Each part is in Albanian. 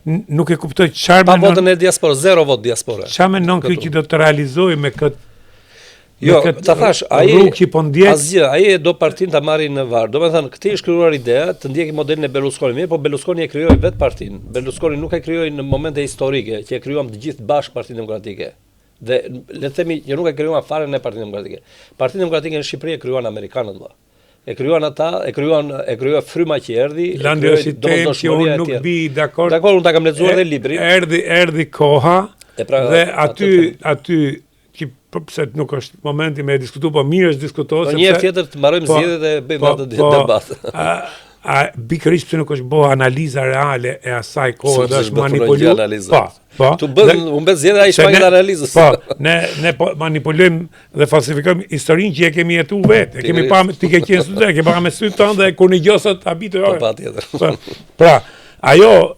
nuk e kuptoj çfarë Pa votën e diasporës, 0 vot diaspore. Çfarë mendon ky që do të realizojë me këtë? Jo, ta thash, ai ai do partinë ta marrë në varr. Domethënë, këtë është krijuar ideja të ndjekë modelin e Berlusconi, mirë, po Berlusconi e krijoi vetë partinë. Berlusconi nuk e krijoi në momente historike, që e krijuam të gjithë bashkë Partinë Demokratike. Dhe le të themi që nuk e krijuan fare në Partinë Demokratike. Partinë Demokratike në Shqipëri e krijuan amerikanët valla. E krijuan ata, e krijuan fryma që erdhi, domosdoshmëria e tij. Nuk bi dakord. Dakor, unë ta kam lexuar edhe librin. Erdhi koha dhe aty pse nuk është momenti me diskutu, po mirë është diskutohet sepse një herë tjetër të mbarojmë zgjedhjet dhe bëjmë atë debat. Pikërisht pse nuk është bëu analiza reale e asaj kohë dhe është manipuluar. Po. Tu bën u mbet zgjedhja ai shpagë analizës. Po, ne manipulojmë dhe falsifikojmë historinë që e kemi jetuar vetë. E kemi pa ti ke qenë student, ke parë me sytë tonë dhe kur në gjosat habitoj. Po patjetër. Pra, ajo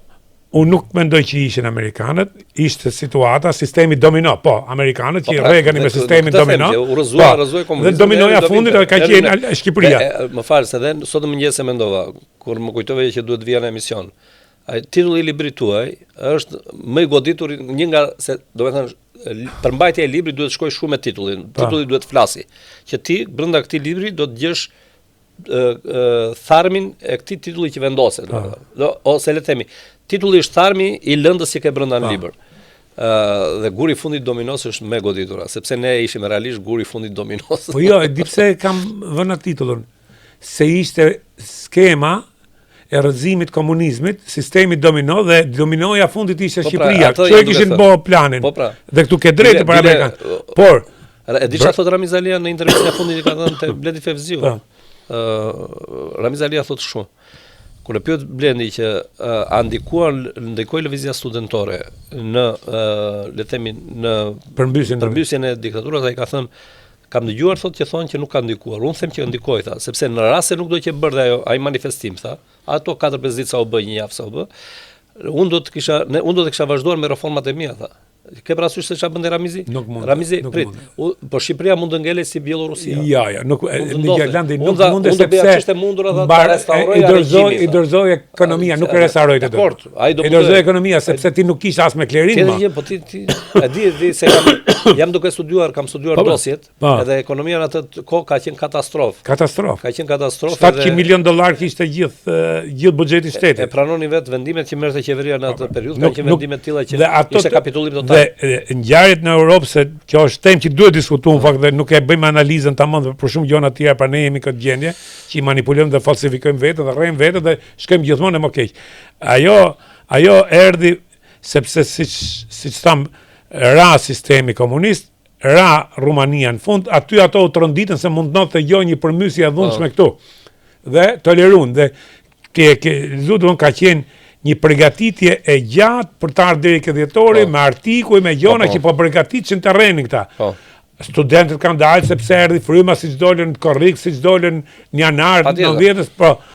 unë nuk mendoj që ishin Amerikanët, ishte situata, sistemi domino, po, Amerikanët që rregani me sistemin domino, u rrëzoi komunizmi. Dhe dominoja fundit ka qenë Shqipëria. Më fal, se dhe sot mëngjes e mendova, kur më kujtove që duhet vija në emision. Titulli i librit tuaj është më i goditur, një nga se domethënë përmbajtja e librit duhet shkojë shumë me titullin. Titulli duhet flasi. Që ti brenda këtij libri do të gjesh tharmin e këtij titulli që vendoset, ose le të themi titulli është tharmi i lëndës që ke brenda në libër. Dhe guri i fundit dominos është me goditura, sepse ne ishim realisht guri i fundit dominos. Po jo, e di pse kam vënë titullin. Se ishte skema e rrëzimit komunizmit, sistemi domino dhe dominoja fundit ishte Shqipëria. Kështu e kishin bërë planin. Dhe këtu ke drejtë për Amerikanë. Por e di çfarë thot Ramiz Alia në intervistën e fundit që ka dhënë te Bledi Fevziu. Ramiz Alia thot shumë. Kur e pyet Blendi që ndikoi lëvizja studentore në le të themi në përmbysjen e diktaturës, ai ka thënë kam dëgjuar thotë që thonë që nuk ka ndikuar. Unë them që ndikoi tha, sepse në rast se nuk do që bërë ai manifestim tha, ato 4-5 ditë sa u bë, një javë sa u bë, unë do të kisha vazhduar me reformat e mia tha. Ke parasysh se çfarë bën Ramizi? Ramizi prit. Po Shqipëria mund të ngelej si Bielorusia. Ja, nuk në Irlandë nuk mund të sepse mundur ata ta restaurojë i dorëzoi ekonomia, nuk e restauroi të dorë. Ai do i dorëzoi ekonomia sepse ti nuk kishe as me klerin më. Po ti e di se jam duke studiuar, kam studiuar dosjet, edhe ekonomia në atë kohë ka qenë katastrofë. Ka qenë katastrofë. $700 milion kishte gjithë buxheti i shtetit. E pranonin vetë vendimet që merrte qeveria në atë periudhë, kanë qenë vendime të tilla që ishte kapitullim total. Dhe ngjarjet në Europë, se kjo është temë që duhet diskutuar në fakt dhe nuk e bëjmë analizën tamam për shumë gjëra të tjera, pra ne jemi këtë gjendje që i manipulojmë dhe falsifikojmë vetë dhe rrejmë vetë dhe shkojmë gjithmonë më keq. Ajo erdhi sepse siç tham ra sistemi komunist, ra Rumania në fund, aty ato u tronditën se mundonte jo një përmysje e dhunshme këtu. Dhe toleruan dhe luton ka qenë një përgatitje e gjatë për të ardhur deri ke dhjetori me artikuj, me gjona që po përgatiteshin terrenin këta. Studentët kanë dalë sepse erdhi fryma siç dolën korrik, siç dolën në janar 90-s, po